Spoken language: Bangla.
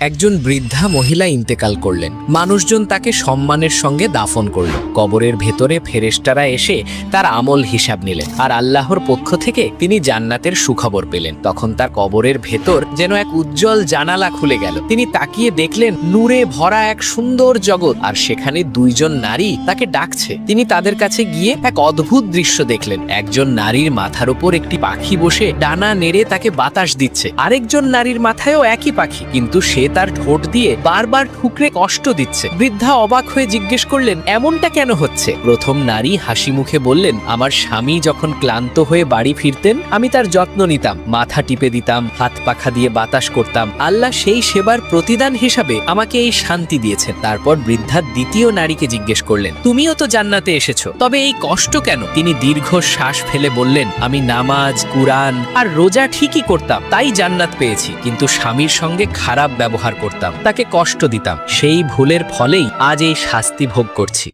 একজন বৃদ্ধা মহিলা ইন্তেকাল করলেন। মানুষজন তাকে সম্মানের সঙ্গে দাফন করল। কবরের ভেতরে ফেরেশতারা এসে তার আমল হিসাব নিলেন, আর আল্লাহর পক্ষ থেকে তিনি জান্নাতের সুখবর পেলেন। তখন তার কবরের ভেতর যেন এক উজ্জ্বল জানালা খুলে গেল। তিনি তাকিয়ে দেখলেন নূরে ভরা এক সুন্দর জগৎ, আর সেখানে দুইজন নারী তাকে ডাকছে। তিনি তাদের কাছে গিয়ে এক অদ্ভুত দৃশ্য দেখলেন। একজন নারীর মাথার উপর একটি পাখি বসে ডানা নেড়ে তাকে বাতাস দিচ্ছে। আরেকজন নারীর মাথায়ও একই পাখি, কিন্তু সে তার ঠোঁট দিয়ে বারবার ঠুকরে কষ্ট দিচ্ছে। বৃদ্ধা অবাক হয়ে জিজ্ঞেস করলেন, এমনটা কেন হচ্ছে? প্রথম নারী হাসি মুখে বললেন, আমার স্বামী যখন ক্লান্ত হয়ে বাড়ি ফিরতেন, আমি তার যত্ন নিতাম, মাথা টিপে দিতাম, হাত পাখা দিয়ে বাতাস করতাম। আল্লাহ সেই সেবার প্রতিদান হিসাবে আমাকে এই শান্তি দিয়েছেন। তারপর বৃদ্ধা দ্বিতীয় নারীকে জিজ্ঞেস করলেন, তুমিও তো জান্নাতে এসেছো, তবে এই কষ্ট কেন? তিনি দীর্ঘ শ্বাস ফেলে বললেন, আমি নামাজ, কুরআন আর রোজা ঠিকই করতাম, তাই জান্নাত পেয়েছি, কিন্তু স্বামীর সঙ্গে খারাপ ব্যবহার করতাম, তাকে কষ্ট দিতাম। সেই ভুলের ফলেই আজ এই শাস্তি ভোগ করছি।